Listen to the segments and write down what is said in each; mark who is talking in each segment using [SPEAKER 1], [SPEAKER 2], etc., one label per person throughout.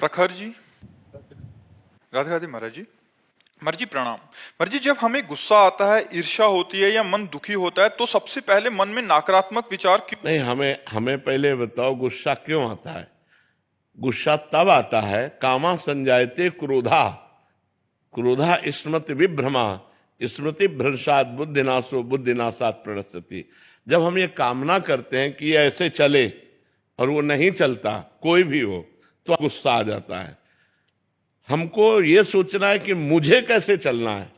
[SPEAKER 1] प्रखर जी, राधे राधे महाराज जी। महाराज जी प्रणाम। महाराज जी, जब हमें गुस्सा आता है, ईर्ष्या होती है या मन दुखी होता है तो सबसे पहले मन में नकारात्मक विचार क्यों?
[SPEAKER 2] नहीं, हमें पहले बताओ गुस्सा क्यों आता है। गुस्सा तब आता है, कामा संजायते क्रोधा, क्रोधा स्मृति विभ्रमा, स्मृति भ्रंशात बुद्धिनाशो बुद्धिनाशात प्रणश्यति। जब हम ये कामना करते हैं कि ये ऐसे चले और वो नहीं चलता, कोई भी हो, तो गुस्सा आ जाता है। हमको ये सोचना है कि मुझे कैसे चलना है।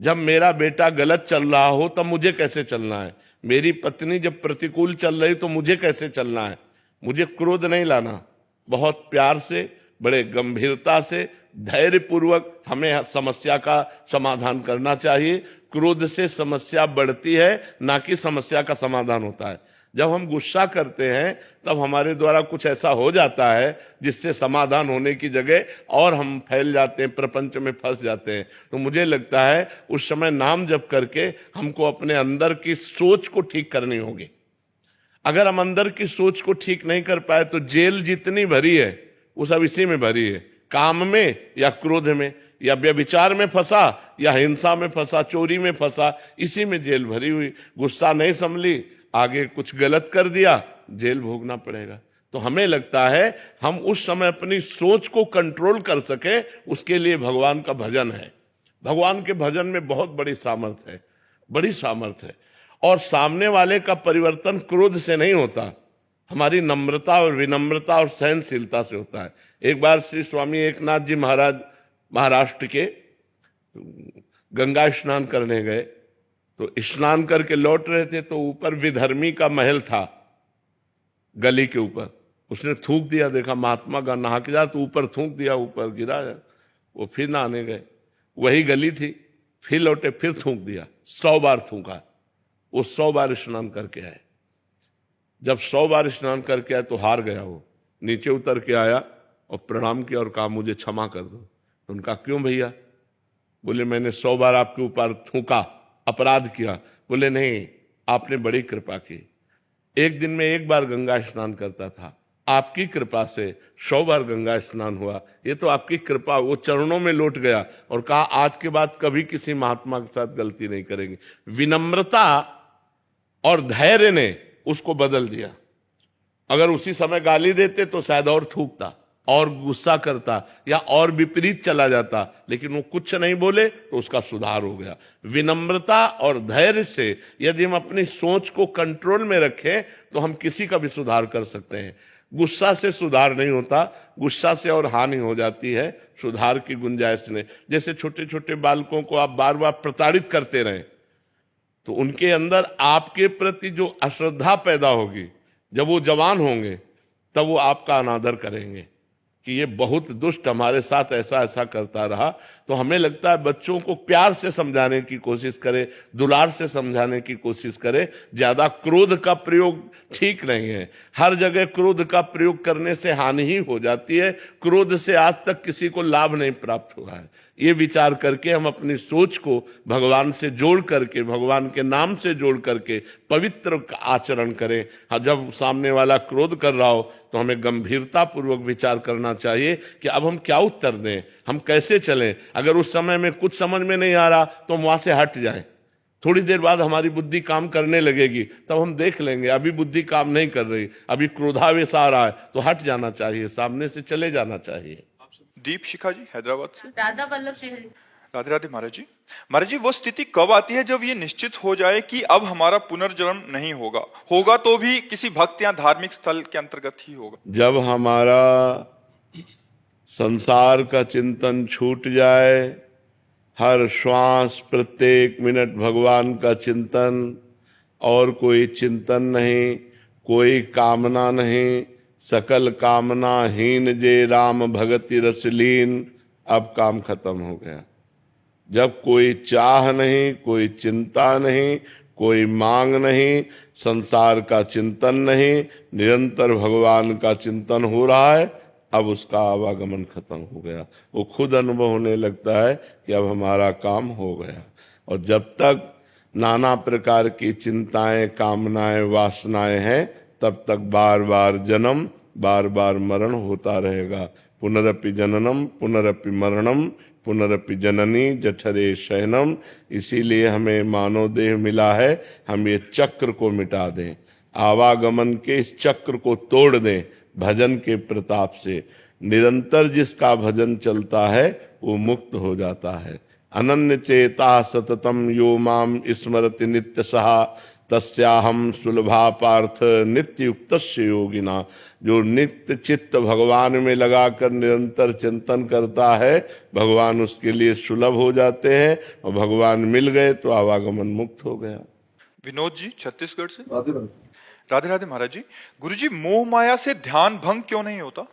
[SPEAKER 2] जब मेरा बेटा गलत चल रहा हो तब मुझे कैसे चलना है, मेरी पत्नी जब प्रतिकूल चल रही तो मुझे कैसे चलना है। मुझे क्रोध नहीं लाना, बहुत प्यार से, बड़े गंभीरता से, धैर्यपूर्वक हमें समस्या का समाधान करना चाहिए। क्रोध से समस्या बढ़ती है, ना कि समस्या का समाधान होता है। जब हम गुस्सा करते हैं तब हमारे द्वारा कुछ ऐसा हो जाता है जिससे समाधान होने की जगह और हम फैल जाते हैं, प्रपंच में फंस जाते हैं। तो मुझे लगता है उस समय नाम जप करके हमको अपने अंदर की सोच को ठीक करनी होगी। अगर हम अंदर की सोच को ठीक नहीं कर पाए तो जेल जितनी भरी है वो सब इसी में भरी है, काम में या क्रोध में या व्यभिचार में फंसा या हिंसा में फंसा, चोरी में फंसा, इसी में जेल भरी हुई। गुस्सा नहीं संभली, आगे कुछ गलत कर दिया, जेल भोगना पड़ेगा। तो हमें लगता है हम उस समय अपनी सोच को कंट्रोल कर सके, उसके लिए भगवान का भजन है। भगवान के भजन में बहुत बड़ी सामर्थ्य है, बड़ी सामर्थ्य है। और सामने वाले का परिवर्तन क्रोध से नहीं होता, हमारी नम्रता और विनम्रता और सहनशीलता से होता है। एक बार श्री स्वामी एकनाथ जी महाराज महाराष्ट्र के गंगा स्नान करने गए, तो स्नान करके लौट रहे थे तो ऊपर विधर्मी का महल था, गली के ऊपर। उसने थूक दिया, देखा महात्मा का नहा के जा, तो ऊपर थूक दिया, ऊपर गिरा। वो फिर नहाने गए, वही गली थी, फिर लौटे, फिर थूक दिया, 100 बार थूका। वो 100 बार स्नान करके आए। जब 100 बार स्नान करके आए तो हार गया। वो नीचे उतर के आया और प्रणाम किया और कहा मुझे क्षमा कर दो। तो उनका क्यों भैया? बोले मैंने 100 बार आपके ऊपर थूका, अपराध किया। बोले नहीं, आपने बड़ी कृपा की, एक दिन में 1 बार गंगा स्नान करता था, आपकी कृपा से 100 बार गंगा स्नान हुआ, ये तो आपकी कृपा। वो चरणों में लौट गया और कहा आज के बाद कभी किसी महात्मा के साथ गलती नहीं करेंगे। विनम्रता और धैर्य ने उसको बदल दिया। अगर उसी समय गाली देते तो शायद और थूकता और गुस्सा करता या और विपरीत चला जाता, लेकिन वो कुछ नहीं बोले तो उसका सुधार हो गया। विनम्रता और धैर्य से यदि हम अपनी सोच को कंट्रोल में रखें तो हम किसी का भी सुधार कर सकते हैं। गुस्सा से सुधार नहीं होता, गुस्सा से और हानि हो जाती है, सुधार की गुंजाइश नहीं। जैसे छोटे छोटे बालकों को आप बार बार प्रताड़ित करते रहें तो उनके अंदर आपके प्रति जो अश्रद्धा पैदा होगी, जब वो जवान होंगे तब वो आपका अनादर करेंगे कि ये बहुत दुष्ट हमारे साथ ऐसा ऐसा करता रहा। तो हमें लगता है बच्चों को प्यार से समझाने की कोशिश करें, दुलार से समझाने की कोशिश करें। ज्यादा क्रोध का प्रयोग ठीक नहीं है। हर जगह क्रोध का प्रयोग करने से हानि ही हो जाती है। क्रोध से आज तक किसी को लाभ नहीं प्राप्त हुआ है। ये विचार करके हम अपनी सोच को भगवान से जोड़ करके, भगवान के नाम से जोड़ करके पवित्र आचरण करें। जब सामने वाला क्रोध कर रहा हो तो हमें गंभीरता पूर्वक विचार करना चाहिए कि अब हम क्या उत्तर दें, हम कैसे चलें। अगर उस समय में कुछ समझ में नहीं आ रहा तो हम वहां से हट जाएं। थोड़ी देर बाद हमारी बुद्धि काम करने लगेगी, तब हम देख लेंगे अभी बुद्धि काम नहीं कर रही, अभी क्रोधावेश आ रहा है, तो हट जाना चाहिए, सामने से चले जाना चाहिए।
[SPEAKER 1] दीप शिखा जी हैदराबाद से।
[SPEAKER 3] राधा वल्लभ शहरी।
[SPEAKER 1] राधे राधे महाराज जी। महाराज जी, वो स्थिति कब आती है जब ये निश्चित हो जाए कि अब हमारा पुनर्जन्म नहीं होगा, होगा तो भी किसी भक्त या धार्मिक स्थल के अंतर्गत ही होगा?
[SPEAKER 2] जब हमारा संसार का चिंतन छूट जाए, हर श्वास प्रत्येक मिनट भगवान का चिंतन, और कोई चिंतन नहीं, कोई कामना नहीं, सकल कामना हीन जे राम भगति रसलीन। अब काम खत्म हो गया। जब कोई चाह नहीं, कोई चिंता नहीं, कोई मांग नहीं, संसार का चिंतन नहीं, निरंतर भगवान का चिंतन हो रहा है, अब उसका आवागमन खत्म हो गया। वो खुद अनुभव होने लगता है कि अब हमारा काम हो गया। और जब तक नाना प्रकार की चिंताएं, कामनाएं, वासनाएं हैं, तब तक बार बार जन्म बार बार मरण होता रहेगा। पुनरपि जननम पुनरपि मरणम पुनरपि जननी जठरे शयनम। इसीलिए हमें मानव देह मिला है, हम ये चक्र को मिटा दें, आवागमन के इस चक्र को तोड़ दें भजन के प्रताप से। निरंतर जिसका भजन चलता है वो मुक्त हो जाता है। अनन्य चेता सततम यो माम स्मरति नित्य सहा तस्याहम सुलभा पार्थ नित्य युक्त योगिना। जो नित्य चित्त भगवान में लगाकर निरंतर चिंतन करता है, भगवान उसके लिए सुलभ हो जाते हैं, और भगवान मिल गए तो आवागमन मुक्त हो गया।
[SPEAKER 1] विनोद जी छत्तीसगढ़ से। राधे राधे महाराज जी। गुरुजी, मोह माया से ध्यान भंग क्यों नहीं होता?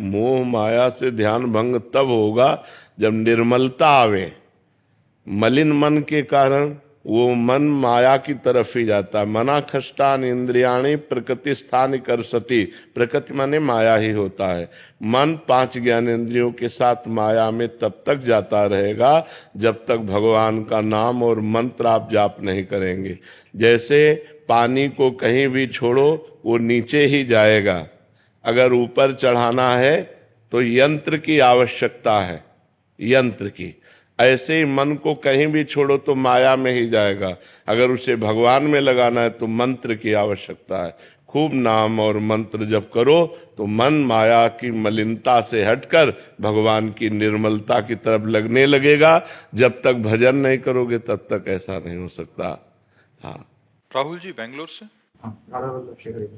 [SPEAKER 2] मोह माया से ध्यान भंग तब होगा जब निर्मलता आवे। मलिन मन के कारण वो मन माया की तरफ ही जाता है। मना खष्टान इंद्रियाणी प्रकृति स्थान कर सती। प्रकृति माने माया ही होता है। मन 5 ज्ञानेंद्रियों के साथ माया में तब तक जाता रहेगा जब तक भगवान का नाम और मंत्र आप जाप नहीं करेंगे। जैसे पानी को कहीं भी छोड़ो वो नीचे ही जाएगा, अगर ऊपर चढ़ाना है तो यंत्र की आवश्यकता है, यंत्र की। ऐसे ही मन को कहीं भी छोड़ो तो माया में ही जाएगा, अगर उसे भगवान में लगाना है तो मंत्र की आवश्यकता है। खूब नाम और मंत्र जप करो तो मन माया की मलिनता से हटकर भगवान की निर्मलता की तरफ लगने लगेगा। जब तक भजन नहीं करोगे तब तक ऐसा नहीं हो सकता। हाँ,
[SPEAKER 1] राहुल जी बेंगलोर से।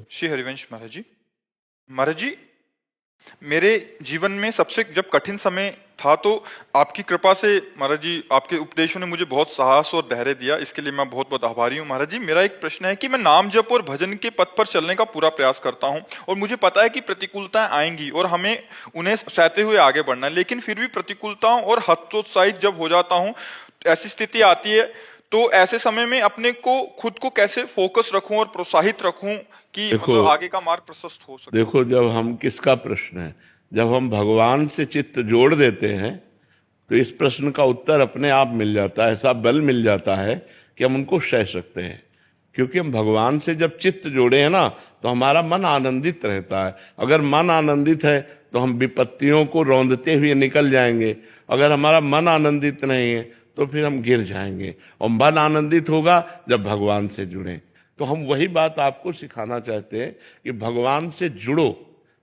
[SPEAKER 1] श्री हरिवंश महाराज जी। महाराज जी, मेरे जीवन में सबसे जब कठिन समय था तो आपकी कृपा से महाराज जी, आपके उपदेशों ने मुझे बहुत साहस और धैर्य दिया, इसके लिए मैं बहुत बहुत आभारी हूँ। महाराज जी, मेरा एक प्रश्न है कि मैं नाम जप और भजन के पथ पर चलने का पूरा प्रयास करता हूँ, और मुझे पता है कि प्रतिकूलताएं आएंगी और हमें उन्हें सहते हुए आगे बढ़ना है, लेकिन फिर भी प्रतिकूलताओं और हतोत्साहित जब हो जाता हूँ, ऐसी स्थिति आती है, तो ऐसे समय में अपने को खुद को कैसे फोकस रखूं और प्रोत्साहित रखूं कि मतलब आगे का मार्ग प्रशस्त हो सके?
[SPEAKER 2] देखो, जब हम, किसका प्रश्न है, जब हम भगवान से चित्त जोड़ देते हैं तो इस प्रश्न का उत्तर अपने आप मिल जाता है। ऐसा बल मिल जाता है कि हम उनको सह सकते हैं, क्योंकि हम भगवान से जब चित्त जोड़े हैं ना तो हमारा मन आनंदित रहता है। अगर मन आनंदित है तो हम विपत्तियों को रौंदते हुए निकल जाएंगे, अगर हमारा मन आनंदित नहीं है तो फिर हम गिर जाएंगे। और मन आनंदित होगा जब भगवान से जुड़े। तो हम वही बात आपको सिखाना चाहते हैं कि भगवान से जुड़ो,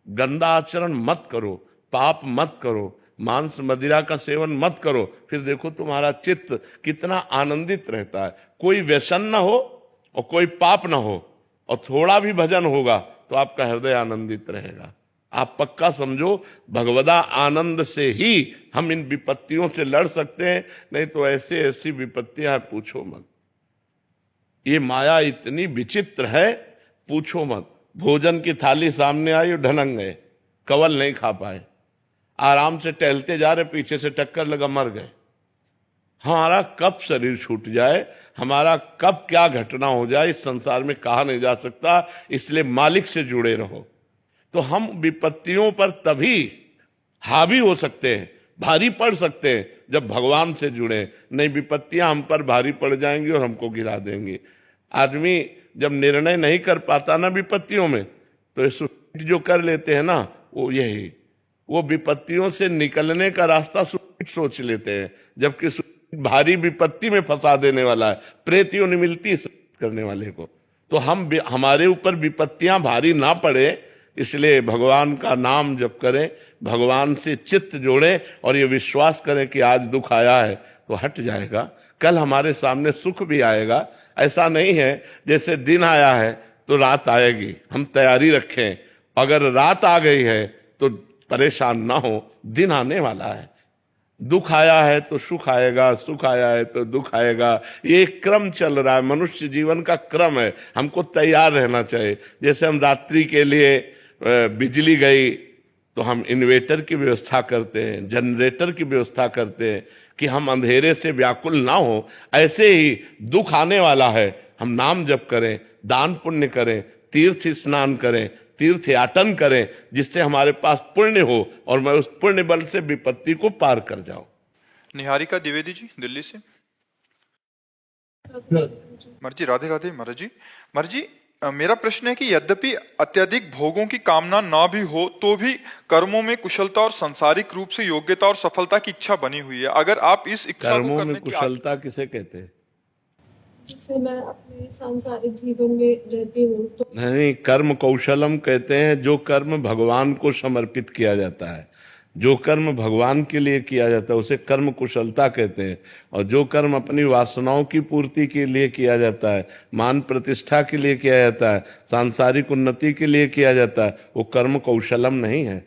[SPEAKER 2] गंदा आचरण मत करो, पाप मत करो, मांस मदिरा का सेवन मत करो, फिर देखो तुम्हारा चित्त कितना आनंदित रहता है। कोई व्यसन ना हो और कोई पाप ना हो, और थोड़ा भी भजन होगा तो आपका हृदय आनंदित रहेगा। आप पक्का समझो, भगवदा आनंद से ही हम इन विपत्तियों से लड़ सकते हैं, नहीं तो ऐसे ऐसी विपत्तियां पूछो मत। ये माया इतनी विचित्र है, पूछो मत। भोजन की थाली सामने आई और ढनक गए, कवल नहीं खा पाए, आराम से टहलते जा रहे, पीछे से टक्कर लगा, मर गए। हमारा कब शरीर छूट जाए, हमारा कब क्या घटना हो जाए, इस संसार में कहा नहीं जा सकता। इसलिए मालिक से जुड़े रहो। तो हम विपत्तियों पर तभी हावी हो सकते हैं, भारी पड़ सकते हैं, जब भगवान से जुड़े। नहीं, विपत्तियां हम पर भारी पड़ जाएंगी और हमको गिरा देंगी। आदमी जब निर्णय नहीं कर पाता ना विपत्तियों में, तो सुसाइड जो कर लेते हैं ना, वो यही, वो विपत्तियों से निकलने का रास्ता सुसाइड सोच लेते हैं, जबकि सुसाइड भारी विपत्ति में फंसा देने वाला है। प्रेत योनि मिलती है करने वाले को। तो हमारे ऊपर विपत्तियां भारी ना पड़े, इसलिए भगवान का नाम जप करें, भगवान से चित्त जोड़ें, और ये विश्वास करें कि आज दुख आया है तो हट जाएगा, कल हमारे सामने सुख भी आएगा। ऐसा नहीं है जैसे दिन आया है तो रात आएगी, हम तैयारी रखें। अगर रात आ गई है तो परेशान ना हो, दिन आने वाला है। दुख आया है तो सुख आएगा, सुख आया है तो दुख आएगा। ये क्रम चल रहा है, मनुष्य जीवन का क्रम है। हमको तैयार रहना चाहिए। जैसे हम रात्रि के लिए बिजली गई तो हम इन्वेटर की व्यवस्था करते हैं, जनरेटर की व्यवस्था करते हैं कि हम अंधेरे से व्याकुल ना हो। ऐसे ही दुख आने वाला है, हम नाम जप करें, दान पुण्य करें, तीर्थ स्नान करें, तीर्थ याटन करें, जिससे हमारे पास पुण्य हो और मैं उस पुण्य बल से विपत्ति को पार कर जाऊं।
[SPEAKER 1] निहारिका द्विवेदी जी दिल्ली से। महाराज जी राधे राधे। महाराज जी मेरा प्रश्न है कि यद्यपि अत्यधिक भोगों की कामना ना भी हो तो भी कर्मों में कुशलता और सांसारिक रूप से योग्यता और सफलता की इच्छा बनी हुई है। अगर आप इस इच्छा को
[SPEAKER 2] कर्मों में
[SPEAKER 1] करने की
[SPEAKER 2] कुशलता किसे कहते हैं?
[SPEAKER 3] जिससे मैं अपने सांसारिक जीवन में रहती हूँ तो
[SPEAKER 2] नहीं, कर्म कौशलम कहते हैं जो कर्म भगवान को समर्पित किया जाता है, जो कर्म भगवान के लिए किया जाता है उसे कर्म कुशलता कहते हैं। और जो कर्म अपनी वासनाओं की पूर्ति के लिए किया जाता है, मान प्रतिष्ठा के लिए किया जाता है, सांसारिक उन्नति के लिए किया जाता है, वो कर्म कौशलम नहीं है।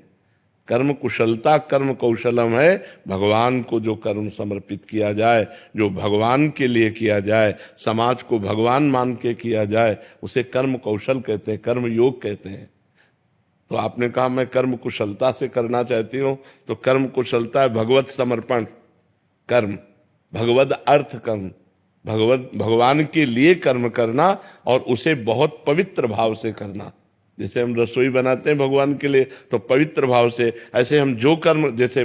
[SPEAKER 2] कर्म कुशलता कर्म कौशलम है भगवान को जो कर्म समर्पित किया जाए, जो भगवान के लिए किया जाए, समाज को भगवान मान के किया जाए, उसे कर्म कौशल कहते हैं, कर्म योग कहते हैं। तो आपने कहा मैं कर्म कुशलता से करना चाहती हूँ, तो कर्म कुशलता है भगवत समर्पण कर्म, भगवत अर्थ कर्म, भगवान के लिए कर्म करना और उसे बहुत पवित्र भाव से करना। जैसे हम रसोई बनाते हैं भगवान के लिए तो पवित्र भाव से, ऐसे हम जो कर्म, जैसे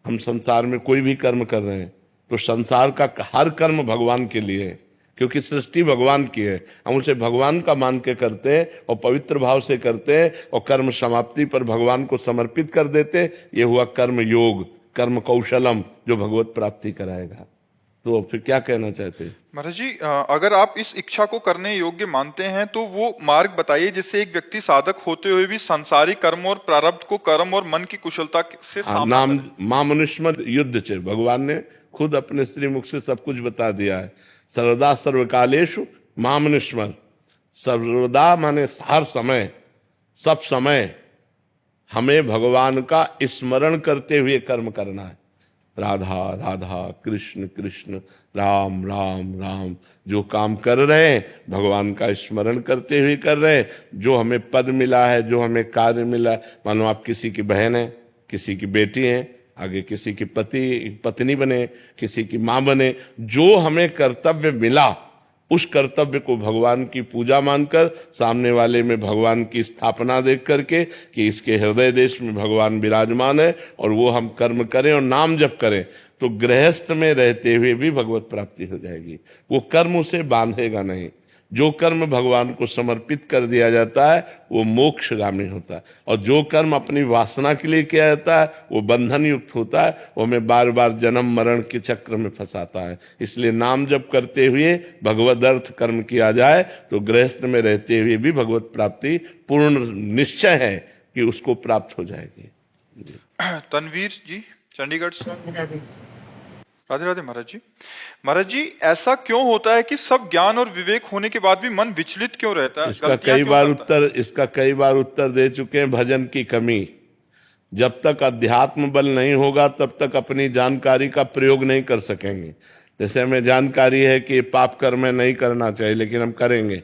[SPEAKER 2] हम संसार में कोई भी कर्म कर रहे हैं तो संसार का हर कर्म भगवान के लिए है, क्योंकि सृष्टि भगवान की है। हम उसे भगवान का मान के करते हैं और पवित्र भाव से करते हैं और कर्म समाप्ति पर भगवान को समर्पित कर देते हैं। ये हुआ कर्म योग, कर्म कौशलम, जो भगवत प्राप्ति कराएगा। तो फिर क्या कहना चाहते हैं?
[SPEAKER 1] महाराज जी, अगर आप इस इच्छा को करने योग्य मानते हैं तो वो मार्ग बताइए जिससे एक व्यक्ति साधक होते हुए भी संसारी कर्म और प्रारब्ध को कर्म और मन की कुशलता से सामना
[SPEAKER 2] नाम मां मनुष्य युद्ध चे, भगवान ने खुद अपने श्रीमुख से सब कुछ बता दिया है। सर्वदा सर्वकालेषु मां मनुष्य, सर्वदा माने हर समय, सब समय हमें भगवान का स्मरण करते हुए कर्म करना है। राधा राधा, कृष्ण कृष्ण, राम राम राम, जो काम कर रहे हैं भगवान का स्मरण करते हुए कर रहे हैं। जो हमें पद मिला है, जो हमें कार्य मिला है, मानो आप किसी की बहन है, किसी की बेटी है, आगे किसी की पत्नी बने, किसी की माँ बने, जो हमें कर्तव्य मिला उस कर्तव्य को भगवान की पूजा मानकर, सामने वाले में भगवान की स्थापना देख करके कि इसके हृदय देश में भगवान विराजमान है, और वो हम कर्म करें और नाम जप करें, तो गृहस्थ में रहते हुए भी भगवत प्राप्ति हो जाएगी। वो कर्म उसे बांधेगा नहीं। जो कर्म भगवान को समर्पित कर दिया जाता है वो मोक्षगामी होता है, और जो कर्म अपनी वासना के लिए किया जाता है वो बंधन युक्त होता है, वो हमें बार बार जन्म मरण के चक्र में फंसाता है। इसलिए नाम जप करते हुए भगवद अर्थ कर्म किया जाए तो गृहस्थ में रहते हुए भी भगवत प्राप्ति पूर्ण निश्चय है कि उसको प्राप्त हो जाएगी।
[SPEAKER 1] तनवीर जी चंडीगढ़ से। राधे राधे महाराज जी। महाराज जी, ऐसा क्यों होता है कि सब ज्ञान और विवेक होने के बाद भी मन विचलित क्यों रहता है?
[SPEAKER 2] इसका कई बार उत्तर दे चुके हैं। भजन की कमी। जब तक अध्यात्म बल नहीं होगा तब तक अपनी जानकारी का प्रयोग नहीं कर सकेंगे। जैसे हमें जानकारी है कि पाप कर्म नहीं करना चाहिए, लेकिन हम करेंगे।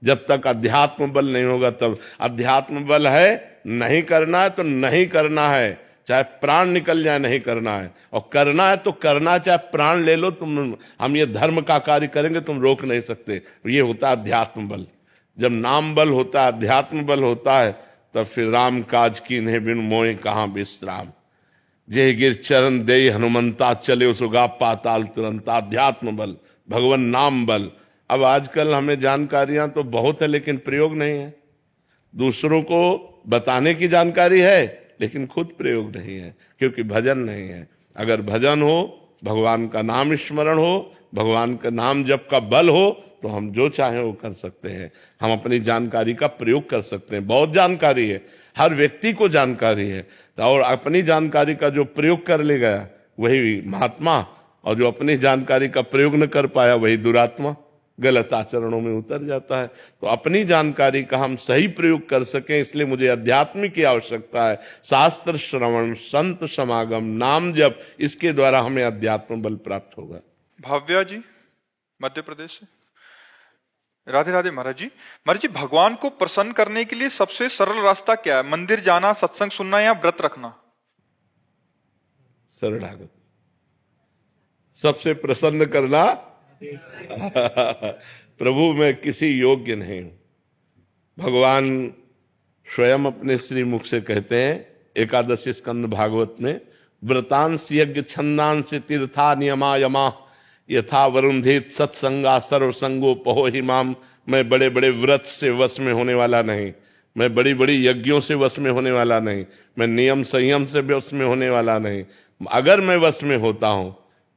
[SPEAKER 2] जब तक अध्यात्म बल नहीं होगा, तब अध्यात्म बल है नहीं करना है तो नहीं करना है, चाहे प्राण निकल जाए नहीं करना है, और करना है तो करना, चाहे प्राण ले लो तुम। हम ये धर्म का कार्य करेंगे, तुम रोक नहीं सकते। ये होता है अध्यात्म बल। जब नाम बल होता है, अध्यात्म बल होता है, तब फिर राम काज कीन्हे बिन मोहि कहाँ विश्राम। जय गिर चरण दे हनुमंता, चले सुगा पाताल तुरंता। अध्यात्म बल, भगवान नाम बल। अब आजकल हमें जानकारियां तो बहुत है लेकिन प्रयोग नहीं है। दूसरों को बताने की जानकारी है लेकिन खुद प्रयोग नहीं है, क्योंकि भजन नहीं है। अगर भजन हो, भगवान का नाम स्मरण हो, भगवान का नाम जप का बल हो, तो हम जो चाहें वो कर सकते हैं। हम अपनी जानकारी का प्रयोग कर सकते हैं। बहुत जानकारी है, हर व्यक्ति को जानकारी है, और अपनी जानकारी का जो प्रयोग कर ले गया वही महात्मा, और जो अपनी जानकारी का प्रयोग न कर पाया वही दुरात्मा, गलत आचरणों में उतर जाता है। तो अपनी जानकारी का हम सही प्रयोग कर सकें, इसलिए मुझे अध्यात्म की आवश्यकता है। शास्त्र श्रवण, संत समागम, नाम जप, इसके द्वारा हमें अध्यात्म बल प्राप्त होगा।
[SPEAKER 1] भाव्या जी मध्य प्रदेश से। राधे राधे महाराज जी। महाराज जी, भगवान को प्रसन्न करने के लिए सबसे सरल रास्ता क्या है? मंदिर जाना, सत्संग सुनना, या व्रत रखना?
[SPEAKER 2] शरणागत। सबसे प्रसन्न करना प्रभु मैं किसी योग्य नहीं हूं। भगवान स्वयं अपने श्री मुख से कहते हैं एकादशी स्कंद भागवत में, व्रतांश यज्ञ छंदांश तीर्था नियमा यमा यथा वरुंधेत सत्संगा सर्वसंगो पहो हिमाम मैं बड़े बड़े व्रत से वश में होने वाला नहीं, मैं बड़ी बड़ी यज्ञों से वश में होने वाला नहीं, मैं नियम संयम से वश में होने वाला नहीं। अगर मैं वश में होता हूं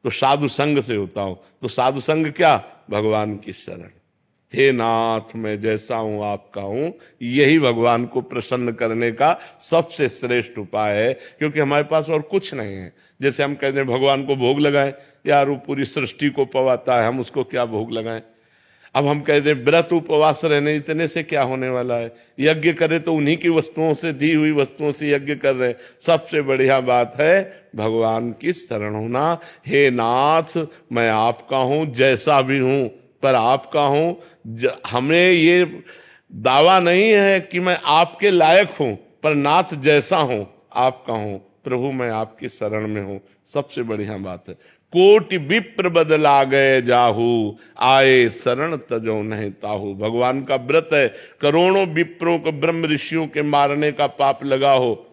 [SPEAKER 2] तो साधु संग से होता हूं। तो साधु संग क्या? भगवान की शरण। हे नाथ, मैं जैसा हूं आपका हूं, यही भगवान को प्रसन्न करने का सबसे श्रेष्ठ उपाय है, क्योंकि हमारे पास और कुछ नहीं है। जैसे हम कहते हैं भगवान को भोग लगाएं, यार वो पूरी सृष्टि को पवाता है, हम उसको क्या भोग लगाएं। अब हम कहते हैं व्रत उपवास रहने, इतने से क्या होने वाला है। यज्ञ करे तो उन्हीं की वस्तुओं से, दी हुई वस्तुओं से यज्ञ कर रहे हैं। सबसे बढ़िया बात है भगवान की शरण होना। हे नाथ, मैं आपका हूं, जैसा भी हूं पर आपका हूं। हमें ये दावा नहीं है कि मैं आपके लायक हूं, पर नाथ जैसा हूं आपका हूं। प्रभु मैं आपकी शरण में हूं, सबसे बढ़िया बात है। कोटि विप्र बदला गए जाहू, आए शरण तजो नहीं ताहू। भगवान का व्रत है, करोड़ों विप्रों को, ब्रह्म ऋषियों के मारने का पाप लगा हो,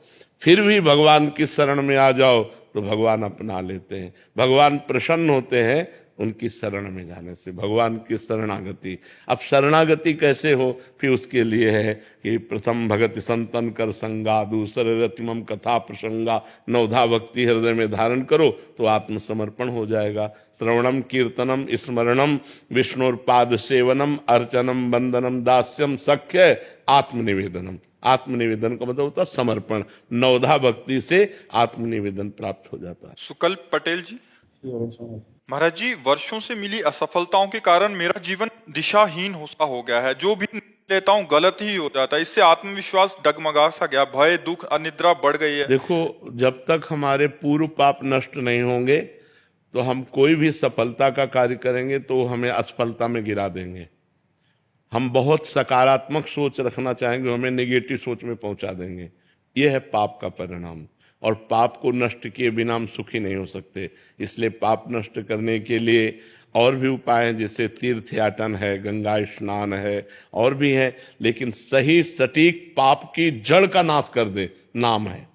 [SPEAKER 2] फिर भी भगवान की शरण में आ जाओ तो भगवान अपना लेते हैं। भगवान प्रसन्न होते हैं उनकी शरण में जाने से, भगवान की शरणागति। अब शरणागति कैसे हो? फिर उसके लिए है कि प्रथम भगति संतन कर संगा, दूसरे रतिमम कथा प्रसंगा, नवधा भक्ति हृदय में धारण करो तो आत्मसमर्पण हो जाएगा। श्रवणम कीर्तनम स्मरणम विष्णुर्पाद सेवनम अर्चनम वंदनम दास्यम सख्य आत्मनिवेदनम। आत्मनिवेदन का मतलब होता है समर्पण। नवधा भक्ति से आत्मनिवेदन प्राप्त हो जाता है।
[SPEAKER 1] सुकल्प पटेल जी, महाराज जी, वर्षों से मिली असफलताओं के कारण मेरा जीवन दिशाहीन सा हो गया है। जो भी लेता हूँ गलत ही हो जाता है। इससे आत्मविश्वास डगमगा सा गया, भय दुख अनिद्रा बढ़ गई है।
[SPEAKER 2] देखो, जब तक हमारे पूर्व पाप नष्ट नहीं होंगे तो हम कोई भी सफलता का कार्य करेंगे तो हमें असफलता में गिरा देंगे। हम बहुत सकारात्मक सोच रखना चाहेंगे, हमें नेगेटिव सोच में पहुंचा देंगे। यह है पाप का परिणाम। और पाप को नष्ट किए बिना हम सुखी नहीं हो सकते। इसलिए पाप नष्ट करने के लिए और भी उपाय हैं, जैसे तीर्थ याटन है, गंगा स्नान है, और भी है। लेकिन सही सटीक पाप की जड़ का नाश कर दे नाम है।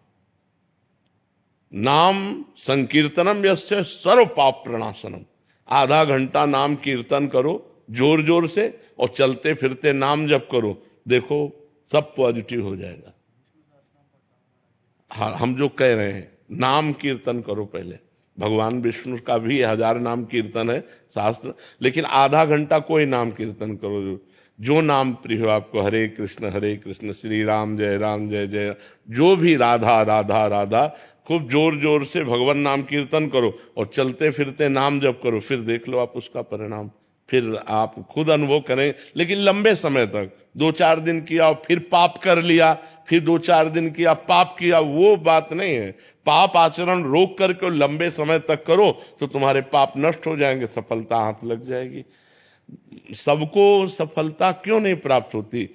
[SPEAKER 2] नाम संकीर्तनम यस्य सर्व पाप प्रणाशनम। आधा घंटा नाम कीर्तन करो जोर जोर से, और चलते फिरते नाम जप करो, देखो सब पॉजिटिव हो जाएगा। हाँ, हम जो कह रहे हैं नाम कीर्तन करो पहले। भगवान विष्णु का भी 1000 नाम कीर्तन है शास्त्र, लेकिन आधा घंटा कोई नाम कीर्तन करो जो नाम प्रिय हो आपको। हरे कृष्ण श्री राम जय जय, जो भी राधा राधा राधा, खूब जोर जोर से भगवान नाम कीर्तन करो और चलते फिरते नाम जप करो। फिर देख लो आप उसका परिणाम, फिर आप खुद अनुभव करें। लेकिन लंबे समय तक 2-4 दिन किया फिर पाप कर लिया, फिर 2-4 दिन किया पाप किया, वो बात नहीं है। पाप आचरण रोक करके लंबे समय तक करो तो तुम्हारे पाप नष्ट हो जाएंगे, सफलता हाथ लग जाएगी। सबको सफलता क्यों नहीं प्राप्त होती,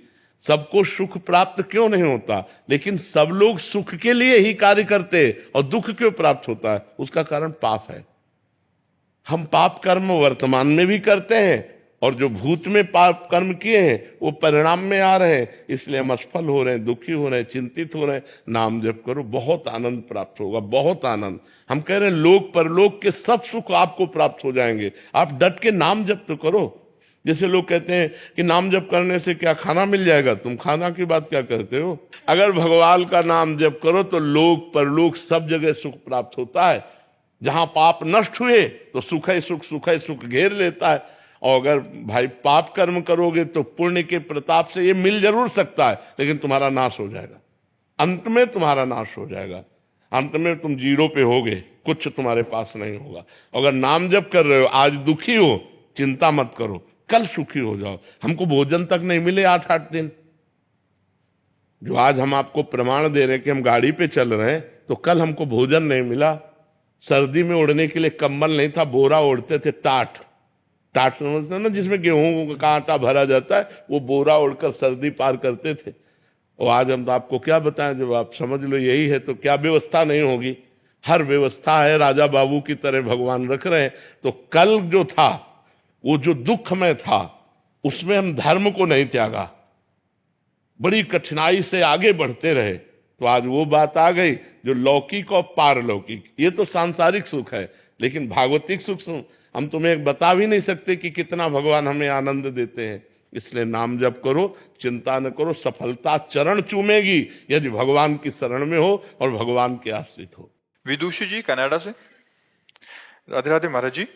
[SPEAKER 2] सबको सुख प्राप्त क्यों नहीं होता, लेकिन सब लोग सुख के लिए ही कार्य करते और दुख क्यों प्राप्त होता है? उसका कारण पाप है। हम पाप कर्म वर्तमान में भी करते हैं और जो भूत में पाप कर्म किए हैं वो परिणाम में आ रहे हैं, इसलिए हम असफल हो रहे हैं, दुखी हो रहे हैं, चिंतित हो रहे हैं। नाम जप करो, बहुत आनंद प्राप्त होगा, बहुत आनंद। हम कह रहे हैं लोक परलोक के सब सुख आपको प्राप्त हो जाएंगे। आप डट के नाम जप तो करो। जैसे लोग कहते हैं कि नाम जप करने से क्या खाना मिल जाएगा, तुम खाना की बात क्या करते हो? अगर भगवान का नाम जप करो तो लोक परलोक सब जगह सुख प्राप्त होता है। जहां पाप नष्ट हुए तो सुख है सुख घेर लेता है। और अगर भाई पाप कर्म करोगे तो पुण्य के प्रताप से ये मिल जरूर सकता है, लेकिन तुम्हारा नाश हो जाएगा। अंत में तुम्हारा नाश हो जाएगा, अंत में तुम जीरो पे होगे, कुछ तुम्हारे पास नहीं होगा। अगर नाम जप कर रहे हो, आज दुखी हो, चिंता मत करो, कल सुखी हो जाओ। हमको भोजन तक नहीं मिले 8-8 दिन, जो आज हम आपको प्रमाण दे रहे हैं कि हम गाड़ी पे चल रहे हैं, तो कल हमको भोजन नहीं मिला। सर्दी में ओढ़ने के लिए कंबल नहीं था, बोरा ओढ़ते थे, टाट समझते ना, जिसमें गेहूं का आटा भरा जाता है, वो बोरा ओढ़कर सर्दी पार करते थे। और आज हम तो आपको क्या बताएं, जब आप समझ लो यही है तो क्या व्यवस्था नहीं होगी? हर व्यवस्था है, राजा बाबू की तरह भगवान रख रहे हैं। तो कल जो था वो जो दुख में था उसमें हम धर्म को नहीं त्यागा, बड़ी कठिनाई से आगे बढ़ते रहे, तो आज वो बात आ गई जो लौकिक और पारलौकिक। ये तो सांसारिक सुख है, लेकिन भागवतिक सुख हम तुम्हें बता भी नहीं सकते कि कितना भगवान हमें आनंद देते हैं। इसलिए नाम जप करो, चिंता न करो, सफलता चरण चूमेगी यदि भगवान की शरण में हो और भगवान के आश्रित हो।
[SPEAKER 1] विदुषी जी कनाडा से। राधे राधे महाराज जी।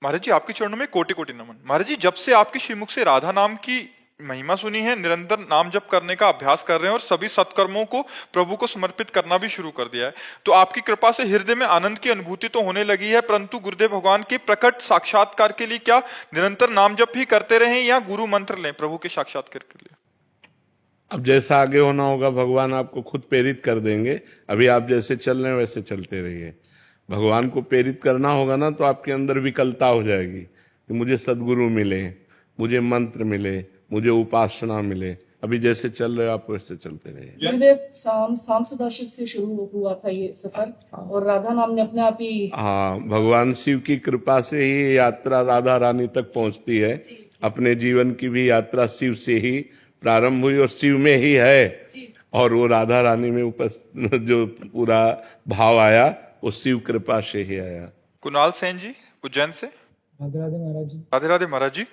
[SPEAKER 1] महाराज जी आपके चरणों में कोटि कोटि नमन। महाराज जी जब से आपके श्रीमुख से राधा नाम की महिमा सुनी है, निरंतर नाम जप करने का अभ्यास कर रहे हैं और सभी सत्कर्मों को प्रभु को समर्पित करना भी शुरू कर दिया है, तो आपकी कृपा से हृदय में आनंद की अनुभूति तो होने लगी है, परंतु गुरुदेव भगवान के प्रकट साक्षात्कार के लिए क्या निरंतर नाम जप ही करते रहें या गुरु मंत्र लें प्रभु के साक्षात्कार के लिए?
[SPEAKER 2] अब जैसा आगे होना होगा भगवान आपको खुद प्रेरित कर देंगे। अभी आप जैसे चल रहे हैं वैसे चलते रहिए। भगवान को प्रेरित करना होगा ना तो आपके अंदर विकलता हो जाएगी कि मुझे सदगुरु मिले, मुझे मंत्र मिले, मुझे उपासना मिले। अभी जैसे चल रहे हो आप वैसे चलते रहिए।
[SPEAKER 4] गुरुदेव शाम सदाशिव से शुरू हुआ था ये सफर और राधा नाम ने अपने आप ही,
[SPEAKER 2] हाँ, भगवान शिव की कृपा से ही ये यात्रा राधा रानी तक पहुंचती है। अपने जीवन की भी यात्रा शिव से ही प्रारंभ हुई और शिव में ही है, और वो राधा रानी में जो पूरा भाव आया वो शिव कृपा से ही आया।
[SPEAKER 1] कुणाल सेन जी उज्जैन से।
[SPEAKER 5] राधे राधे महाराज जी।
[SPEAKER 1] राधे राधे महाराज जी।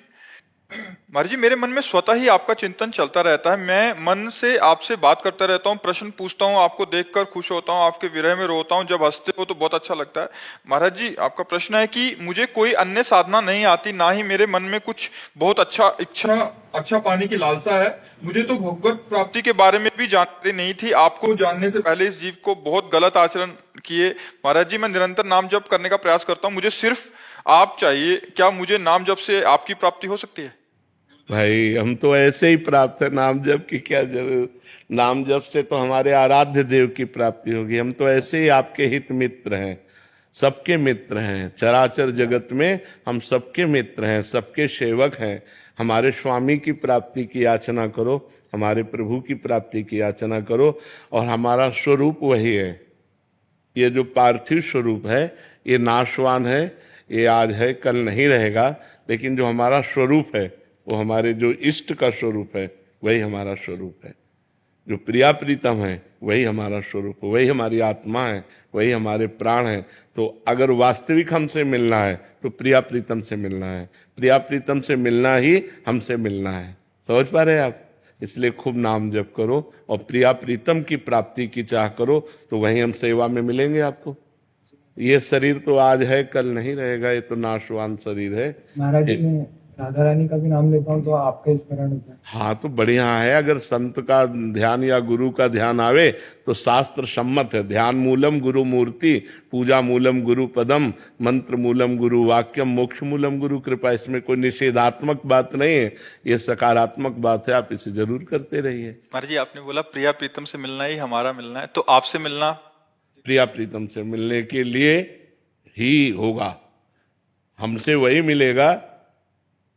[SPEAKER 1] महाराज जी मेरे मन में स्वतः ही आपका चिंतन चलता रहता है, मैं मन से आपसे बात करता रहता हूँ, प्रश्न पूछता हूँ, आपको देखकर खुश होता हूँ, आपके विरह में रोता हूँ, जब हंसते हो तो बहुत अच्छा लगता है। महाराज जी आपका प्रश्न है कि मुझे कोई अन्य साधना नहीं आती, ना ही मेरे मन में कुछ बहुत अच्छा पाने की लालसा है। मुझे तो भगवत प्राप्ति के बारे में भी जानकारी नहीं थी, आपको जानने से पहले इस जीव को बहुत गलत आचरण किए। महाराज जी मैं निरंतर नाम जप करने का प्रयास करता हूँ, मुझे सिर्फ आप चाहिए, क्या मुझे नाम जप से आपकी प्राप्ति हो सकती है?
[SPEAKER 2] भाई हम तो ऐसे ही प्राप्त है, नाम जप की क्या जरूरत। नाम जप से तो हमारे आराध्य देव की प्राप्ति होगी। हम तो ऐसे ही आपके हित मित्र हैं, सबके मित्र हैं। चराचर जगत में हम सबके मित्र हैं, सबके सेवक हैं। हमारे स्वामी की प्राप्ति की याचना करो, हमारे प्रभु की प्राप्ति की याचना करो, और हमारा स्वरूप वही है। ये जो पार्थिव स्वरूप है ये नाशवान है, ये आज है कल नहीं रहेगा, लेकिन जो हमारा स्वरूप है वो हमारे जो इष्ट का स्वरूप है वही हमारा स्वरूप है। जो प्रिया प्रीतम है वही हमारा स्वरूप है, वही हमारी आत्मा है, वही हमारे प्राण है। तो अगर वास्तविक हमसे मिलना है तो प्रिया प्रीतम से मिलना है, प्रिया प्रीतम से मिलना ही हमसे मिलना है। समझ पा रहे हैं आप? इसलिए खूब नाम जप करो और प्रिया प्रीतम की प्राप्ति की चाह करो, तो वहीं हम सेवा में मिलेंगे आपको। ये शरीर तो आज है कल नहीं रहेगा, ये तो नाशवान शरीर है।
[SPEAKER 5] महाराज जी मैं राधा रानी का भी नाम लेता हूँ तो आपका स्मरण होता है।
[SPEAKER 2] हाँ तो बढ़िया है, अगर संत का ध्यान या गुरु का ध्यान आवे तो शास्त्र सम्मत है। ध्यान मूलम गुरु मूर्ति, पूजा मूलम गुरु पदम, मंत्र मूलम गुरु वाक्यम, मोक्ष मूलम गुरु कृपा। इसमें कोई निषेधात्मक बात नहीं है, ये सकारात्मक बात है। आप इसे जरूर करते रहिए।
[SPEAKER 1] महाराज जी आपने बोला प्रिया प्रीतम से मिलना ही हमारा मिलना है, तो आपसे मिलना
[SPEAKER 2] प्रिया प्रीतम से मिलने के लिए ही होगा। हमसे वही मिलेगा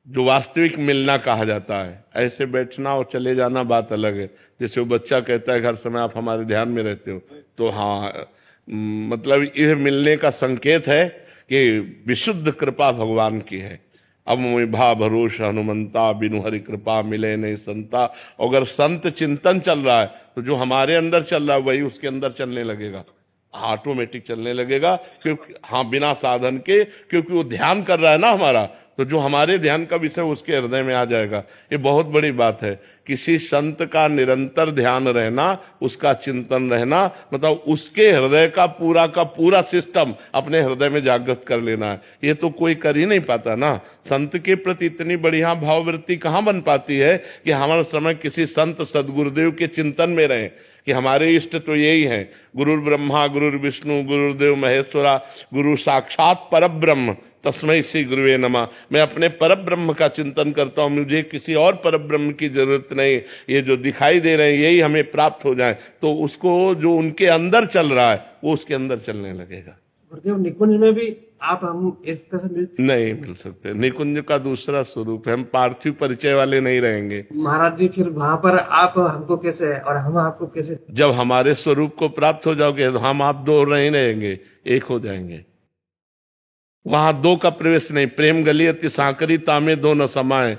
[SPEAKER 2] जो वास्तविक मिलना कहा जाता है। ऐसे बैठना और चले जाना बात अलग है। जैसे वो बच्चा कहता है हर समय आप हमारे ध्यान में रहते हो, तो हाँ मतलब यह मिलने का संकेत है कि विशुद्ध कृपा भगवान की है। अब मैं भा भरोसा हनुमंता, बिनु हरि कृपा मिले नहीं संता। अगर संत चिंतन चल रहा है तो जो हमारे अंदर चल रहा है वही उसके अंदर चलने लगेगा, ऑटोमेटिक चलने लगेगा। क्योंकि हाँ बिना साधन के, क्योंकि वो ध्यान कर रहा है ना हमारा, तो जो हमारे ध्यान का विषय उसके हृदय में आ जाएगा। ये बहुत बड़ी बात है। किसी संत का निरंतर ध्यान रहना, उसका चिंतन रहना, मतलब उसके हृदय का पूरा सिस्टम अपने हृदय में जागृत कर लेना है। ये तो कोई कर ही नहीं पाता ना। संत के प्रति इतनी बढ़िया भाववृत्ति कहाँ बन पाती है कि हमारा समय किसी संत सदगुरुदेव के चिंतन में रहे कि हमारे इष्ट तो यही हैं, गुरुर ब्रह्मा गुरुर विष्णु गुरुदेव महेश्वरा, गुरु साक्षात परब्रह्म तस्मै श्री गुरुवे नमः। मैं अपने परब्रह्म का चिंतन करता हूँ, मुझे किसी और परब्रह्म की जरूरत नहीं। ये जो दिखाई दे रहे हैं यही हमें प्राप्त हो जाए, तो उसको जो उनके अंदर चल रहा है वो उसके अंदर चलने लगेगा।
[SPEAKER 6] गुरुदेव निकुंज में भी आप हम इस तरह से
[SPEAKER 2] नहीं मिल सकते। निकुंज का दूसरा स्वरूप है, हम पार्थिव परिचय वाले नहीं रहेंगे।
[SPEAKER 6] महाराज जी फिर वहां पर आप हमको कैसे और हम आपको कैसे?
[SPEAKER 2] जब हमारे स्वरूप को प्राप्त हो जाओगे तो हम आप दो नहीं रहेंगे, एक हो जाएंगे। वहां दो का प्रवेश नहीं। प्रेम गली अति सांकरी तामे दो न समाए,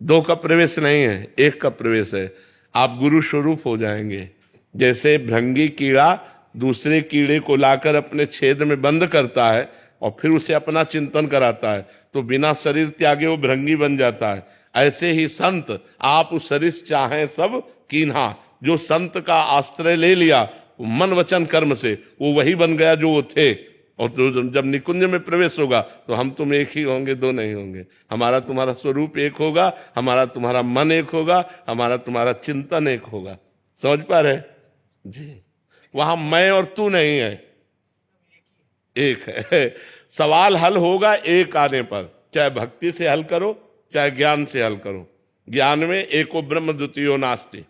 [SPEAKER 2] दो का प्रवेश नहीं है, एक का प्रवेश है। आप गुरु स्वरूप हो जाएंगे। जैसे भृंगी कीड़ा दूसरे कीड़े को लाकर अपने छेद में बंद करता है और फिर उसे अपना चिंतन कराता है, तो बिना शरीर त्यागे वो भृंगी बन जाता है। ऐसे ही संत आप सरिस चाहें सब कीन्हा। जो संत का आश्रय ले लिया मन वचन कर्म से, वो वही बन गया जो वो थे। और तो जब निकुंज में प्रवेश होगा तो हम तुम एक ही होंगे, दो नहीं होंगे। हमारा तुम्हारा स्वरूप एक होगा, हमारा तुम्हारा मन एक होगा, हमारा तुम्हारा चिंतन एक होगा। समझ पा रहे जी? वहां मैं और तू नहीं है, एक है। सवाल हल होगा एक आने पर, चाहे भक्ति से हल करो चाहे ज्ञान से हल करो। ज्ञान में एको ब्रह्म द्वितीयो नास्ति,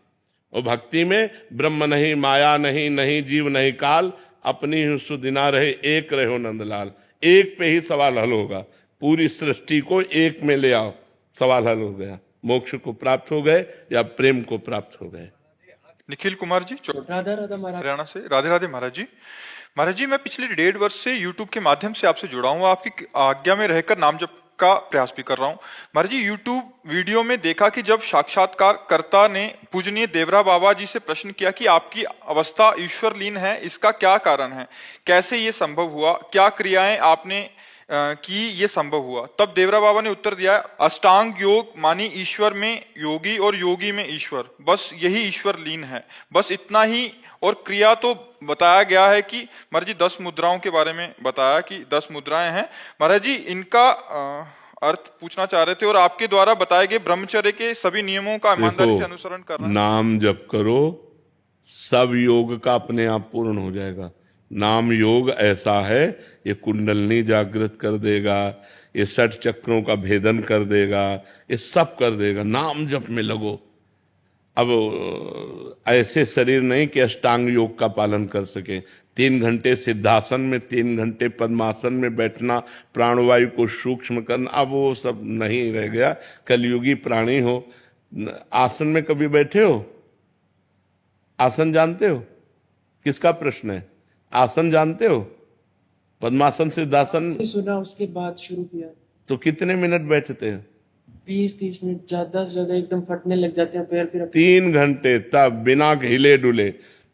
[SPEAKER 2] और भक्ति में ब्रह्म नहीं, माया नहीं, नहीं जीव नहीं काल, अपनी ही सुदिना रहे एक रहो नंदलाल। एक पे ही सवाल हल होगा। पूरी सृष्टि को एक में ले आओ, सवाल हल हो गया। मोक्ष को प्राप्त हो गए या प्रेम को प्राप्त हो गए।
[SPEAKER 1] निखिल कुमार जी
[SPEAKER 6] राधा राधा महाराज।
[SPEAKER 1] हरियाणा से। राधे राधे महाराज जी। महाराज जी, मैं पिछले 1.5 वर्ष से YouTube के माध्यम से आपसे जुड़ा हूँ, आपकी आज्ञा में रहकर नाम जप का प्रयास भी कर रहा हूँ। महाराज जी, YouTube वीडियो में देखा कि जब साक्षात्कारकर्ता ने पूजनीय देवरा बाबा जी से प्रश्न किया कि आपकी अवस्था ईश्वर लीन है, इसका क्या कारण है, कैसे ये संभव हुआ, क्या क्रियाएं आपने कि ये संभव हुआ, तब देवरा बाबा ने उत्तर दिया, अष्टांग योग मानी ईश्वर में योगी और योगी में ईश्वर, बस यही ईश्वर लीन है, बस इतना ही। और क्रिया तो बताया गया है कि महाराज जी 10 मुद्राओं के बारे में बताया कि 10 मुद्राएं हैं। महाराज जी, इनका अर्थ पूछना चाह रहे थे, और आपके द्वारा बताए गए ब्रह्मचर्य के सभी नियमों का ईमानदारी से अनुसरण करना।
[SPEAKER 2] नाम जप करो, सब योग का अपने आप पूर्ण हो जाएगा। नाम योग ऐसा है, ये कुंडलनी जागृत कर देगा, ये 60 चक्रों का भेदन कर देगा, ये सब कर देगा। नाम जप में लगो। अब ऐसे शरीर नहीं कि अष्टांग योग का पालन कर सके। 3 घंटे सिद्धासन में, 3 घंटे पद्मासन में बैठना, प्राणवायु को सूक्ष्म करना, अब वो सब नहीं रह गया। कलयुगी प्राणी हो। आसन में कभी बैठे हो? आसन जानते हो? किसका प्रश्न है? आसन जानते हो? पद्मासन सिद्धासन
[SPEAKER 6] सुना, उसके बाद शुरू किया।
[SPEAKER 2] तो कितने मिनट बैठते हैं?
[SPEAKER 6] 20-30 मिनट, ज्यादा से ज्यादा एकदम फटने लग जाते हैं पैर। फिर
[SPEAKER 2] 3 घंटे तब बिना हिले डुले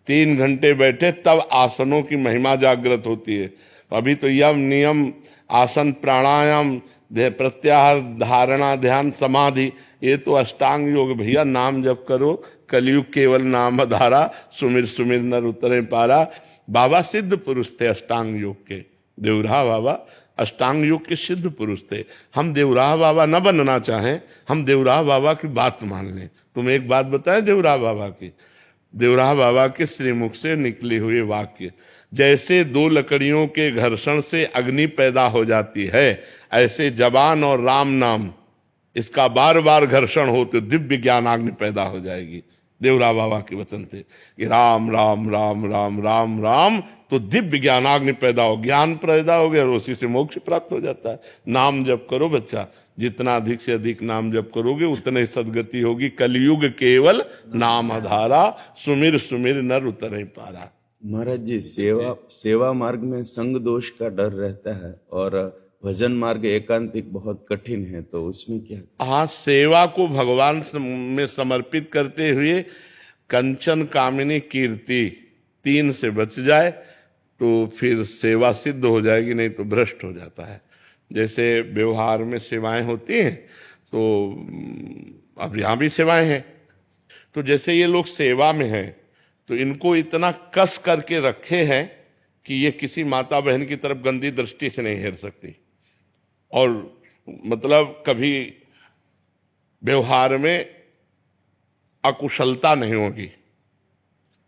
[SPEAKER 2] 3 घंटे बैठे, तब आसनों की महिमा जागृत होती है। अभी तो यम नियम, आसन, प्राणायाम, प्रत्याहार, धारणा, ध्यान, समाधि, ये तो अष्टांग योग। भैया नाम जप करो, कलयुग केवल नाम धारा, सुमिर सुमिर नर उतरे पारा। बाबा सिद्ध पुरुष थे अष्टांग योग के। देवराह बाबा अष्टांग योग के सिद्ध पुरुष थे। हम देवराह बाबा न बनना चाहें, हम देवराह बाबा की बात मान लें। तुम एक बात बताएं देवराह बाबा की, देवराह बाबा के श्रीमुख से निकले हुए वाक्य, जैसे 2 लकड़ियों के घर्षण से अग्नि पैदा हो जाती है, ऐसे जबान और राम नाम इसका बार बार घर्षण हो तो दिव्य ज्ञानाग्नि पैदा हो जाएगी। देवराह बाबा के वचन थे कि राम राम राम राम राम राम, तो दिव्य ज्ञानाग्नि पैदा हो, ज्ञान पैदा हो गया और उसी से मोक्ष प्राप्त हो जाता है। नाम जप करो बच्चा, जितना अधिक से अधिक नाम जप करोगे उतने सदगति होगी। कलयुग केवल नाम आधारा, सुमिर सुमिर नर उतरे पारा।
[SPEAKER 7] महाराज जी, सेवा मार्ग में संग दोष का डर रहता है और भजन मार्ग एकांतिक बहुत कठिन है, तो उसमें क्या?
[SPEAKER 2] हाँ, सेवा को भगवान में समर्पित करते हुए कंचन कामिनी कीर्ति 3 से बच जाए तो फिर सेवा सिद्ध हो जाएगी, नहीं तो भ्रष्ट हो जाता है। जैसे व्यवहार में सेवाएं होती हैं, तो अब यहाँ भी सेवाएं हैं, तो जैसे ये लोग सेवा में हैं तो इनको इतना कस करके रखे हैं कि ये किसी माता बहन की तरफ गंदी दृष्टि से नहीं हेर सकती, और मतलब कभी व्यवहार में अकुशलता नहीं होगी।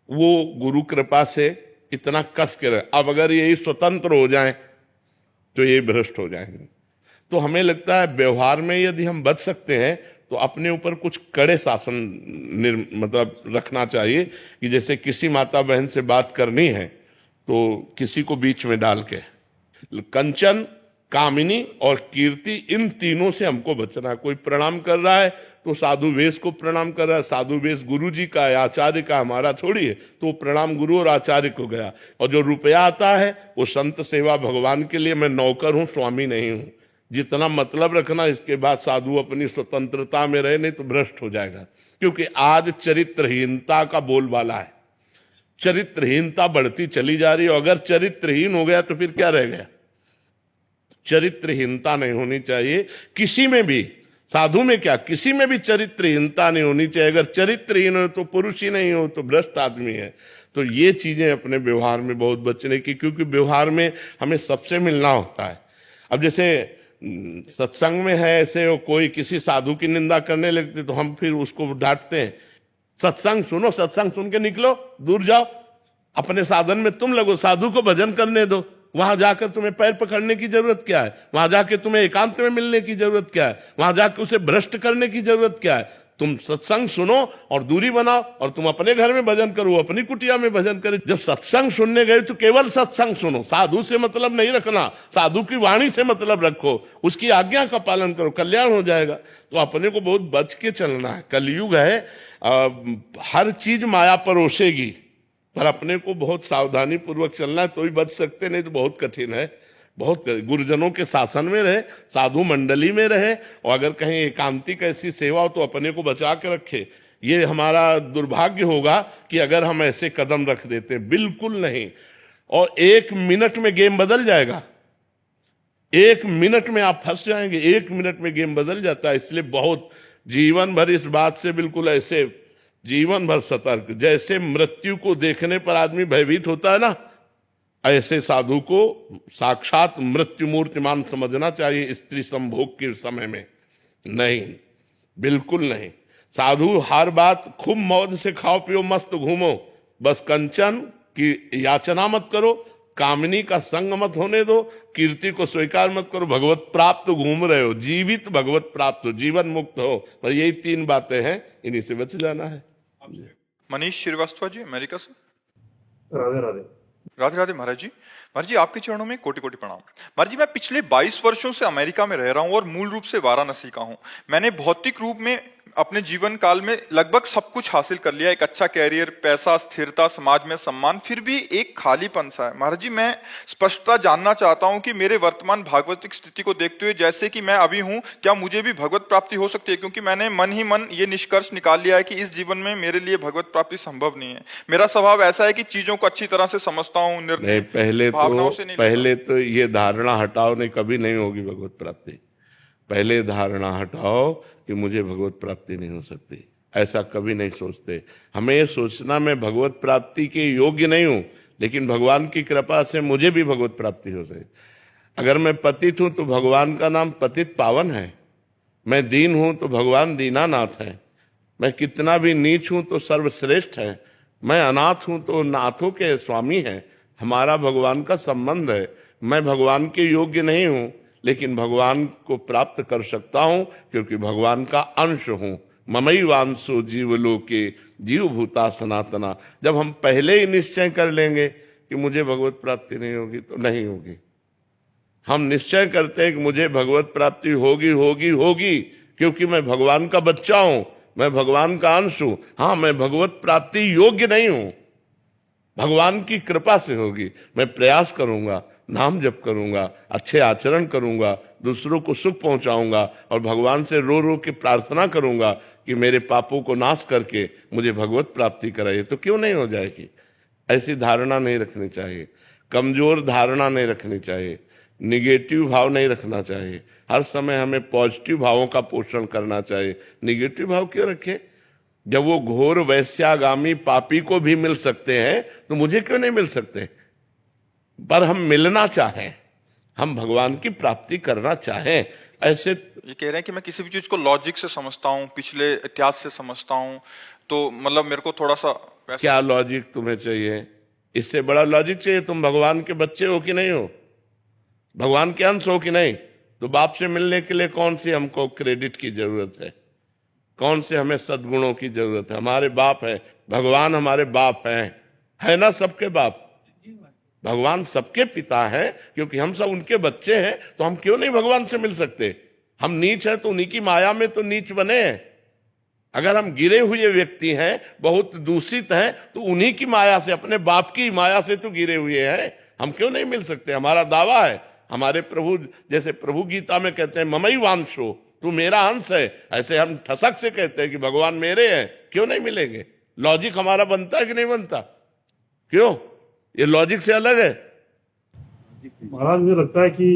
[SPEAKER 2] वो गुरु कृपा से इतना कस के रहे। अब अगर यही स्वतंत्र हो जाएं तो ये भ्रष्ट हो जाएंगे। तो हमें लगता है व्यवहार में यदि हम बच सकते हैं तो अपने ऊपर कुछ कड़े शासन मतलब रखना चाहिए कि जैसे किसी माता बहन से बात करनी है तो किसी को बीच में डाल के, कंचन, कामिनी और कीर्ति, इन तीनों से हमको बचना है। कोई प्रणाम कर रहा है तो साधु वेश को प्रणाम कर रहा है, साधु वेश गुरु जी का है, आचार्य का हमारा थोड़ी है, तो प्रणाम गुरु और आचार्य को गया। और जो रुपया आता है वो संत सेवा भगवान के लिए, मैं नौकर हूं, स्वामी नहीं हूं। जितना मतलब रखना, इसके बाद साधु अपनी स्वतंत्रता में रहे, नहीं तो भ्रष्ट हो जाएगा। क्योंकि आज चरित्रहीनता का बोलबाला है, चरित्रहीनता बढ़ती चली जा रही है। अगर चरित्रहीन हो गया तो फिर क्या रह गया? चरित्रहीनता नहीं होनी चाहिए किसी में भी। साधु में क्या, किसी में भी चरित्रहीनता नहीं होनी चाहिए। अगर चरित्रहीन हो तो पुरुष ही नहीं हो तो भ्रष्ट आदमी है। तो ये चीजें अपने व्यवहार में बहुत बचने की, क्योंकि व्यवहार में हमें सबसे मिलना होता है। अब जैसे सत्संग में है ऐसे, कोई किसी साधु की निंदा करने लगते तो हम फिर उसको डांटते हैं, सत्संग सुनो, सत्संग सुन के निकलो, दूर जाओ, अपने साधन में तुम लगो, साधु को भजन करने दो। वहां जाकर तुम्हें पैर पकड़ने की जरूरत क्या है? वहां जाके तुम्हें एकांत में मिलने की जरूरत क्या है? वहां जाकर उसे भ्रष्ट करने की जरूरत क्या है? तुम सत्संग सुनो और दूरी बनाओ, और तुम अपने घर में भजन करो, अपनी कुटिया में भजन करे। जब सत्संग सुनने गए तो केवल सत्संग सुनो, साधु से मतलब नहीं रखना, साधु की वाणी से मतलब रखो, उसकी आज्ञा का पालन करो, कल्याण हो जाएगा। तो अपने को बहुत बच के चलना है। कलयुग है, हर चीज माया परोसेगी, पर अपने को बहुत सावधानी पूर्वक चलना है, तो ही बच सकते, नहीं तो बहुत कठिन है। बहुत गुरुजनों के शासन में रहे, साधु मंडली में रहे, और अगर कहीं एकांतिक ऐसी सेवा हो तो अपने को बचा के रखे। ये हमारा दुर्भाग्य होगा कि अगर हम ऐसे कदम रख देते, बिल्कुल नहीं। और 1 मिनट में गेम बदल जाएगा, 1 मिनट में आप फंस जाएंगे, 1 मिनट में गेम बदल जाता है। इसलिए बहुत जीवन भर इस बात से बिल्कुल ऐसे जीवन भर सतर्क। जैसे मृत्यु को देखने पर आदमी भयभीत होता है ना, ऐसे साधु को साक्षात मृत्यु मूर्तिमान समझना चाहिए स्त्री संभोग के समय में। नहीं, बिल्कुल नहीं। साधु हर बात खूब मौज से खाओ पियो मस्त घूमो, बस कंचन की याचना मत करो, कामनी का संग मत होने दो, कीर्ति को स्वीकार मत करो, भगवत प्राप्त घूम रहे हो, जीवित भगवत प्राप्त हो, जीवन मुक्त हो। और यही 3 बातें हैं, इन्हीं से बच जाना है।
[SPEAKER 1] मनीष श्रीवास्तव जी, अमेरिका से।
[SPEAKER 5] राधे राधे।
[SPEAKER 1] राधे राधे महाराज जी। महाराज जी, आपके चरणों में कोटि कोटि प्रणाम। महाराज जी, मैं पिछले 22 वर्षों से अमेरिका में रह रहा हूं और मूल रूप से वाराणसी का हूं। मैंने भौतिक रूप में अपने जीवन काल में लगभग सब कुछ हासिल कर लिया, एक अच्छा कैरियर, पैसा, स्थिरता, समाज में सम्मान, फिर भी एक खालीपन सा है। महाराज जी, मैं स्पष्टता जानना चाहता हूं कि मेरे वर्तमान भागवतिक स्थिति को देखते हुए, जैसे कि मैं अभी हूं, क्या मुझे भी भगवत प्राप्ति हो सकती है? क्योंकि मैंने मन ही मन ये निष्कर्ष निकाल लिया है कि इस जीवन में मेरे लिए भगवत प्राप्ति संभव नहीं है। मेरा स्वभाव ऐसा है कि चीजों को अच्छी तरह से समझता हूं, निर्णय भावनाओं से नहीं।
[SPEAKER 2] पहले तो ये धारणा हटाओ, नहीं कभी नहीं होगी भगवत प्राप्ति। पहले धारणा हटाओ कि मुझे भगवत प्राप्ति नहीं हो सकती, ऐसा कभी नहीं सोचते। हमें ये सोचना मैं भगवत प्राप्ति के योग्य नहीं हूं, लेकिन भगवान की कृपा से मुझे भी भगवत प्राप्ति हो सके। अगर मैं पतित हूं तो भगवान का नाम पतित पावन है, मैं दीन हूं तो भगवान दीनानाथ है, मैं कितना भी नीच हूं तो सर्वश्रेष्ठ है, मैं अनाथ हूं तो नाथों के स्वामी है। हमारा भगवान का संबंध है। मैं भगवान के योग्य नहीं हूं, लेकिन भगवान को प्राप्त कर सकता हूं, क्योंकि भगवान का अंश हूं। ममैवांशो जीवलोके जीव भूता सनातना। जब हम पहले ही निश्चय कर लेंगे कि मुझे भगवत प्राप्ति नहीं होगी, तो नहीं होगी। हम निश्चय करते हैं कि मुझे भगवत प्राप्ति होगी होगी होगी, क्योंकि मैं भगवान का बच्चा हूं, मैं भगवान का अंश हूं। हाँ, मैं भगवत प्राप्ति योग्य नहीं हूं, भगवान की कृपा से होगी। मैं प्रयास करूंगा, नाम जप करूंगा, अच्छे आचरण करूंगा, दूसरों को सुख पहुंचाऊंगा, और भगवान से रो रो के प्रार्थना करूंगा कि मेरे पापों को नाश करके मुझे भगवत प्राप्ति कराइए। तो क्यों नहीं हो जाएगी? ऐसी धारणा नहीं रखनी चाहिए, कमजोर धारणा नहीं रखनी चाहिए, निगेटिव भाव नहीं रखना चाहिए। हर समय हमें पॉजिटिव भावों का पोषण करना चाहिए। निगेटिव भाव क्यों रखें? जब वो घोर वैश्यागामी पापी को भी मिल सकते हैं तो मुझे क्यों नहीं मिल सकते? पर हम मिलना चाहें, हम भगवान की प्राप्ति करना चाहें। ऐसे
[SPEAKER 1] ये कह रहे हैं कि मैं किसी भी चीज को लॉजिक से समझता हूँ, पिछले इतिहास से समझता हूँ, तो मतलब मेरे को थोड़ा सा
[SPEAKER 2] क्या लॉजिक तुम्हें चाहिए? इससे बड़ा लॉजिक चाहिए? तुम भगवान के बच्चे हो कि नहीं हो, भगवान के अंश हो कि नहीं? तो बाप से मिलने के लिए कौन सी हमको क्रेडिट की जरूरत है, कौन से हमें सद्गुणों की जरूरत है? हमारे बाप है, भगवान हमारे बाप है ना, सबके बाप। भगवान सबके पिता है, क्योंकि हम सब उनके बच्चे हैं। तो हम क्यों नहीं भगवान से मिल सकते? हम नीच हैं तो उन्हीं की माया में तो नीच बने हैं। अगर हम गिरे हुए व्यक्ति हैं, बहुत दूषित हैं, तो उन्हीं की माया से, अपने बाप की माया से तो गिरे हुए हैं। हम क्यों नहीं मिल सकते? हमारा दावा है। हमारे प्रभु, जैसे प्रभु गीता में कहते हैं ममैवांशो, तू मेरा अंश है, ऐसे हम ठसक से कहते हैं कि भगवान मेरे हैं। क्यों नहीं मिलेंगे? लॉजिक हमारा बनता है कि नहीं बनता? क्यों? ये लॉजिक से अलग है।
[SPEAKER 8] महाराज मुझे लगता है कि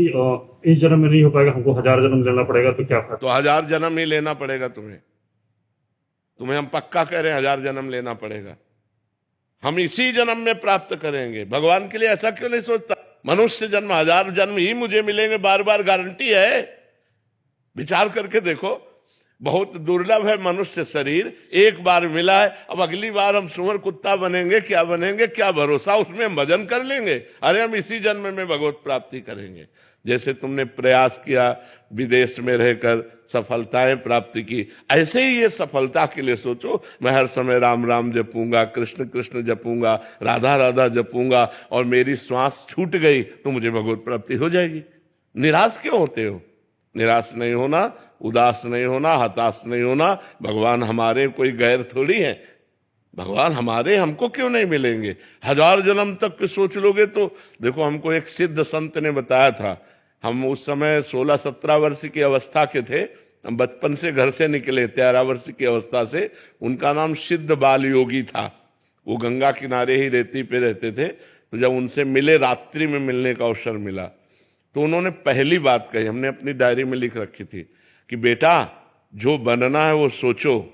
[SPEAKER 8] इस जन्म में नहीं हो पाएगा, हमको 1000 जन्म लेना पड़ेगा, तो क्या फायदा?
[SPEAKER 2] तो 1000 जन्म ही लेना पड़ेगा तुम्हें हम पक्का कह रहे हैं 1000 जन्म लेना पड़ेगा। हम इसी जन्म में प्राप्त करेंगे। भगवान के लिए ऐसा क्यों नहीं सोचता? मनुष्य जन्म 1000 जन्म ही मुझे मिलेंगे, बार बार गारंटी है? विचार करके देखो, बहुत दुर्लभ है मनुष्य शरीर, एक बार मिला है, अब अगली बार हम सुअर कुत्ता बनेंगे, क्या बनेंगे, क्या भरोसा उसमें हम भजन कर लेंगे? अरे हम इसी जन्म में भगवत प्राप्ति करेंगे। जैसे तुमने प्रयास किया विदेश में रहकर सफलताएं प्राप्त की, ऐसे ही ये सफलता के लिए सोचो, मैं हर समय राम राम जपूंगा, कृष्ण कृष्ण जपूंगा, राधा राधा जपूंगा, और मेरी श्वास छूट गई तो मुझे भगवत प्राप्ति हो जाएगी। निराश क्यों होते हो? निराश नहीं होना, उदास नहीं होना, हताश नहीं होना। भगवान हमारे कोई गैर थोड़ी है। भगवान हमारे, हमको क्यों नहीं मिलेंगे? 1000 जन्म तक के सोच लोगे तो देखो, हमको एक सिद्ध संत ने बताया था, हम उस समय 16-17 वर्ष की अवस्था के थे, हम बचपन से घर से निकले 13 वर्ष की अवस्था से। उनका नाम सिद्ध बाल योगी था। वो गंगा किनारे ही रेती पे रहते थे। तो जब उनसे मिले, रात्रि में मिलने का अवसर मिला, तो उन्होंने पहली बात कही, हमने अपनी डायरी में लिख रखी थी कि बेटा, जो बनना है वो सोचो,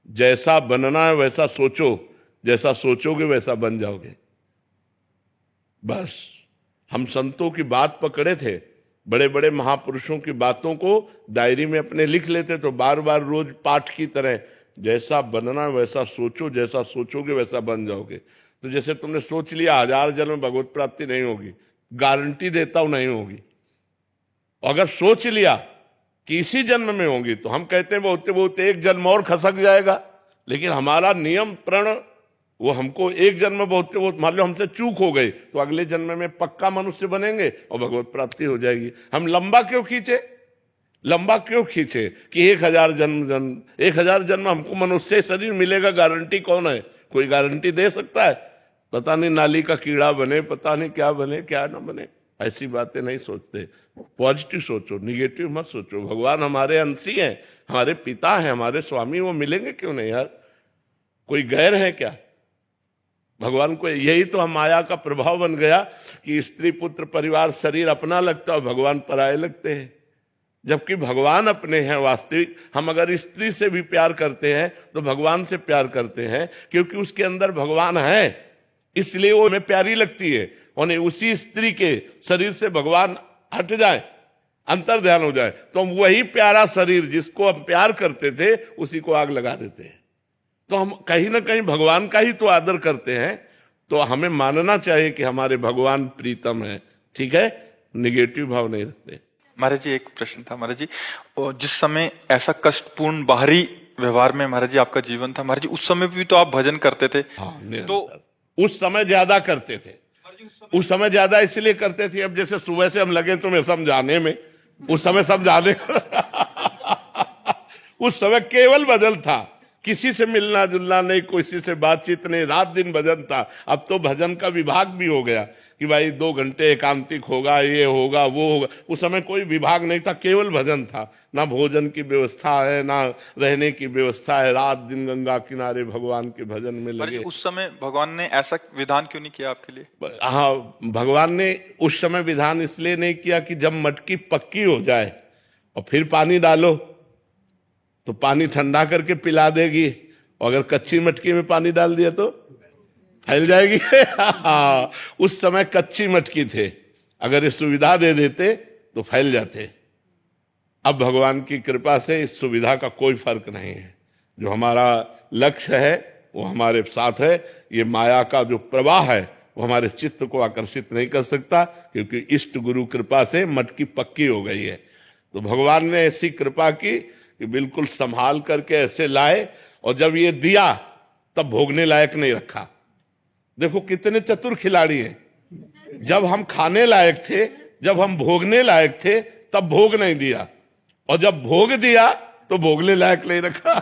[SPEAKER 2] जैसा बनना है वैसा सोचो, जैसा सोचोगे वैसा बन जाओगे। बस हम संतों की बात पकड़े थे, बड़े बड़े महापुरुषों की बातों को डायरी में अपने लिख लेते, तो बार बार रोज पाठ की तरह, जैसा बनना है वैसा सोचो, जैसा सोचोगे वैसा बन जाओगे। तो जैसे तुमने सोच लिया 1000 जन्म में भगवत प्राप्ति नहीं होगी, गारंटी देता हूं नहीं होगी। अगर सोच लिया कि इसी जन्म में होंगी, तो हम कहते हैं बहुत बहुत एक जन्म और खसक जाएगा, लेकिन हमारा नियम प्रण वो हमको एक जन्म में बहुत मान लो हमसे चूक हो गई, तो अगले जन्म में पक्का मनुष्य बनेंगे और भगवत प्राप्ति हो जाएगी। हम लंबा क्यों खींचे कि 1000 जन्म हमको मनुष्य शरीर मिलेगा? गारंटी कौन है? कोई गारंटी दे सकता है? पता नहीं नाली का कीड़ा बने, पता नहीं क्या बने, क्या ना बने। ऐसी बातें नहीं सोचते। पॉजिटिव सोचो, निगेटिव मत सोचो। भगवान हमारे अंशी हैं, हमारे पिता हैं, हमारे स्वामी, वो मिलेंगे क्यों नहीं यार? कोई गैर है क्या? भगवान को यही तो हम माया का प्रभाव बन गया कि स्त्री पुत्र परिवार शरीर अपना लगता है, भगवान पराये लगते हैं। जबकि भगवान अपने हैं वास्तविक। हम अगर स्त्री से भी प्यार करते हैं तो भगवान से प्यार करते हैं, क्योंकि उसके अंदर भगवान है, इसलिए वो हमें प्यारी लगती है। और उसी स्त्री के शरीर से भगवान हट जाए, अंतर ध्यान हो जाए, तो हम वही प्यारा शरीर जिसको हम प्यार करते थे उसी को आग लगा देते हैं। तो हम कहीं ना कहीं भगवान का ही तो आदर करते हैं। तो हमें मानना चाहिए कि हमारे भगवान प्रीतम है, ठीक है, निगेटिव भाव नहीं रखते।
[SPEAKER 1] महाराज जी, एक प्रश्न था महाराज जी, जिस समय ऐसा कष्टपूर्ण बाहरी व्यवहार में महाराज जी आपका जीवन था, महाराज जी उस समय भी तो आप भजन करते थे।
[SPEAKER 2] तो उस समय ज्यादा करते थे। उस समय ज्यादा इसलिए करते थे, अब जैसे सुबह से हम लगे तुम्हें समझाने में, उस समय समझाने उस समय केवल भजन था, किसी से मिलना जुलना नहीं, किसी से बातचीत नहीं, रात दिन भजन था। अब तो भजन का विभाग भी हो गया कि भाई 2 घंटे एकांतिक होगा, ये होगा, वो होगा। उस समय कोई विभाग नहीं था, केवल भजन था। ना भोजन की व्यवस्था है, ना रहने की व्यवस्था है, रात दिन गंगा किनारे भगवान के भजन में लगे।
[SPEAKER 1] उस समय भगवान ने ऐसा विधान क्यों नहीं किया आपके लिए?
[SPEAKER 2] हाँ, भगवान ने उस समय विधान इसलिए नहीं किया कि जब मटकी पक्की हो जाए और फिर पानी डालो तो पानी ठंडा करके पिला देगी, और अगर कच्ची मटकी में पानी डाल दिया तो फैल जाएगी। उस समय कच्ची मटकी थे, अगर ये सुविधा दे देते तो फैल जाते। अब भगवान की कृपा से इस सुविधा का कोई फर्क नहीं है। जो हमारा लक्ष्य है वो हमारे साथ है। ये माया का जो प्रवाह है वो हमारे चित्त को आकर्षित नहीं कर सकता, क्योंकि इष्ट गुरु कृपा से मटकी पक्की हो गई है। तो भगवान ने ऐसी कृपा की कि बिल्कुल संभाल करके ऐसे लाए, और जब ये दिया तब भोगने लायक नहीं रखा। देखो कितने चतुर खिलाड़ी हैं। जब हम खाने लायक थे, जब हम भोगने लायक थे, तब भोग नहीं दिया, और जब भोग दिया तो भोगने लायक नहीं रखा।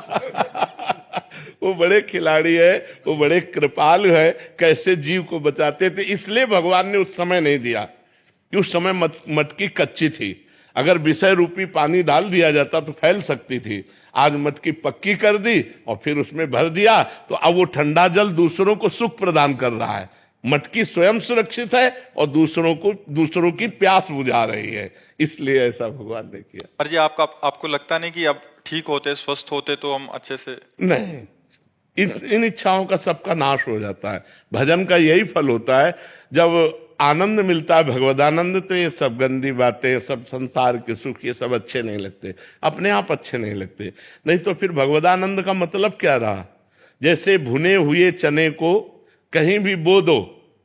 [SPEAKER 2] वो बड़े खिलाड़ी है, वो बड़े कृपालु है, कैसे जीव को बचाते थे। इसलिए भगवान ने उस समय नहीं दिया कि उस समय मटकी कच्ची थी। अगर विषय रूपी पानी डाल दिया जाता तो फैल सकती थी। आज मटकी पक्की कर दी और फिर उसमें भर दिया, तो अब वो ठंडा जल दूसरों को सुख प्रदान कर रहा है। मटकी स्वयं सुरक्षित है और दूसरों की प्यास बुझा रही है, इसलिए ऐसा भगवान ने किया।
[SPEAKER 1] महाराज जी आपको लगता नहीं कि अब ठीक होते, स्वस्थ होते तो हम अच्छे से?
[SPEAKER 2] नहीं, इन इच्छाओं का सबका नाश हो जाता है। भजन का यही फल होता है, जब आनंद मिलता है भगवदानंद, तो ये सब गंदी बातें, सब संसार के सुख, ये सब अच्छे नहीं लगते, अपने आप अच्छे नहीं लगते। नहीं तो फिर भगवदानंद का मतलब क्या रहा? जैसे भुने हुए चने को कहीं भी बो दो,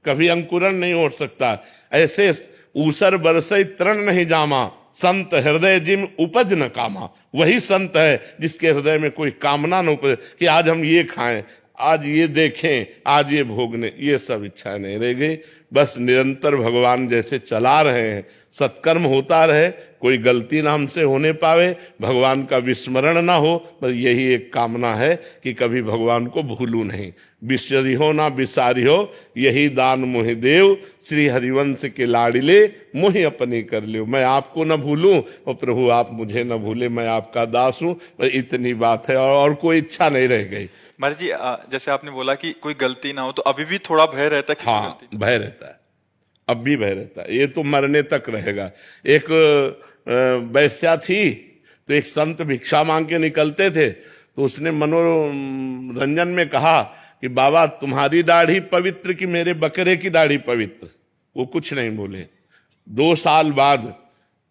[SPEAKER 2] कभी अंकुरण नहीं हो सकता, ऐसे ऊसर बरसई तृण नहीं जामा, संत हृदय जिम उपज न कामा। वही संत है जिसके हृदय में कोई कामना न उपज, कि आज हम ये खाएं, आज ये देखें, आज ये भोगने, ये सब इच्छाएं नहीं रह गई। बस निरंतर भगवान जैसे चला रहे हैं, सत्कर्म होता रहे, कोई गलती ना हमसे होने पावे, भगवान का विस्मरण ना हो, बस यही एक कामना है कि कभी भगवान को भूलूं नहीं। बिसरी हो ना बिसारी हो, यही दान मोहि देव, श्री हरिवंश के लाडिले मोहि अपनी कर लियो। मैं आपको न भूलूं और प्रभु आप मुझे न भूले, मैं आपका दास हूं। इतनी बात है और कोई इच्छा नहीं रह गई।
[SPEAKER 1] महाराज जी जैसे आपने बोला कि कोई गलती ना हो, तो अभी भी थोड़ा भय रहता है कि
[SPEAKER 2] हाँ,
[SPEAKER 1] गलती?
[SPEAKER 2] भय रहता है, अब भी भय रहता है, ये तो मरने तक रहेगा। एक वैश्या थी, तो एक संत भिक्षा मांग के निकलते थे, तो उसने मनोरंजन में कहा कि बाबा तुम्हारी दाढ़ी पवित्र कि मेरे बकरे की दाढ़ी पवित्र? वो कुछ नहीं बोले। 2 साल बाद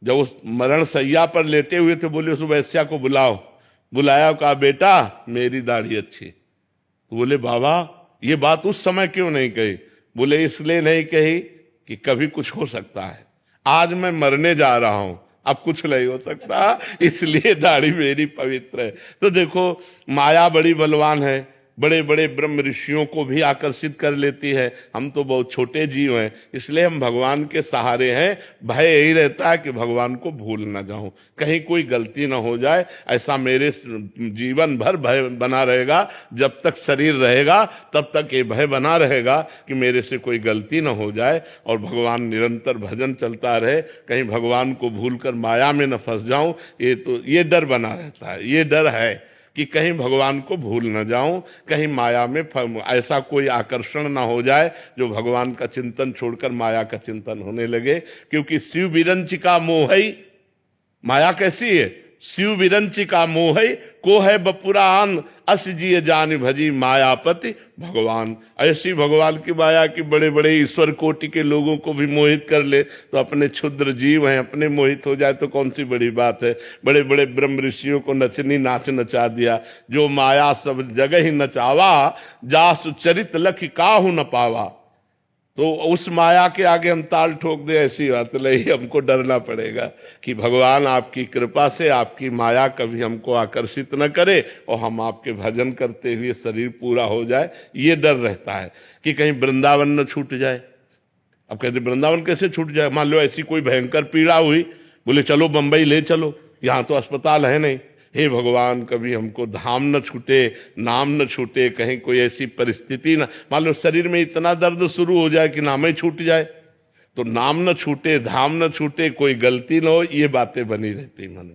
[SPEAKER 2] जब उस मरण सैया पर लेटे हुए थे, बोले उस वैश्या को बुलाओ। बुलाया, कहा बेटा मेरी दाढ़ी अच्छी। तो बोले बाबा ये बात उस समय क्यों नहीं कही? बोले इसलिए नहीं कही कि कभी कुछ हो सकता है, आज मैं मरने जा रहा हूं, अब कुछ नहीं हो सकता, इसलिए दाढ़ी मेरी पवित्र है। तो देखो माया बड़ी बलवान है, बड़े बड़े ब्रह्म ऋषियों को भी आकर्षित कर लेती है। हम तो बहुत छोटे जीव हैं, इसलिए हम भगवान के सहारे हैं। भय यही रहता है कि भगवान को भूल ना जाऊं, कहीं कोई गलती ना हो जाए। ऐसा मेरे जीवन भर भय बना रहेगा, जब तक शरीर रहेगा तब तक ये भय बना रहेगा कि मेरे से कोई गलती ना हो जाए। और भगवान निरंतर भजन चलता रहे, कहीं भगवान को भूल कर माया में न फंस जाऊं, ये डर बना रहता है। ये डर है कि कहीं भगवान को भूल न जाऊं, कहीं माया में ऐसा कोई आकर्षण ना हो जाए जो भगवान का चिंतन छोड़कर माया का चिंतन होने लगे। क्योंकि शिव विरंचिका मोहई, माया कैसी है? शिव विरंचिका मोहई को है बपुरान, अस जिय जान भजी मायापति भगवान। ऐसी भगवान की माया की बड़े बड़े ईश्वर कोटि के लोगों को भी मोहित कर ले, तो अपने क्षुद्र जीव हैं, अपने मोहित हो जाए तो कौन सी बड़ी बात है। बड़े बड़े ब्रह्म ऋषियों को नचनी नाच नचा दिया, जो माया सब जगह ही नचावा, जासु चरित लख काहू न पावा। तो उस माया के आगे हम ताल ठोक दे, ऐसी बात नहीं। हमको डरना पड़ेगा कि भगवान आपकी कृपा से आपकी माया कभी हमको आकर्षित न करे और हम आपके भजन करते हुए शरीर पूरा हो जाए, ये डर रहता है कि कहीं वृंदावन न छूट जाए। अब कहते वृंदावन कैसे छूट जाए? मान लो ऐसी कोई भयंकर पीड़ा हुई, बोले चलो बंबई ले चलो, यहाँ तो अस्पताल है नहीं। हे भगवान कभी हमको धाम न छूटे, नाम न छूटे, कहीं कोई ऐसी परिस्थिति ना, मान लो शरीर में इतना दर्द शुरू हो जाए कि नाम ही छूट जाए। तो नाम न छूटे, धाम न छूटे, कोई गलती न हो, ये बातें बनी रहती मन।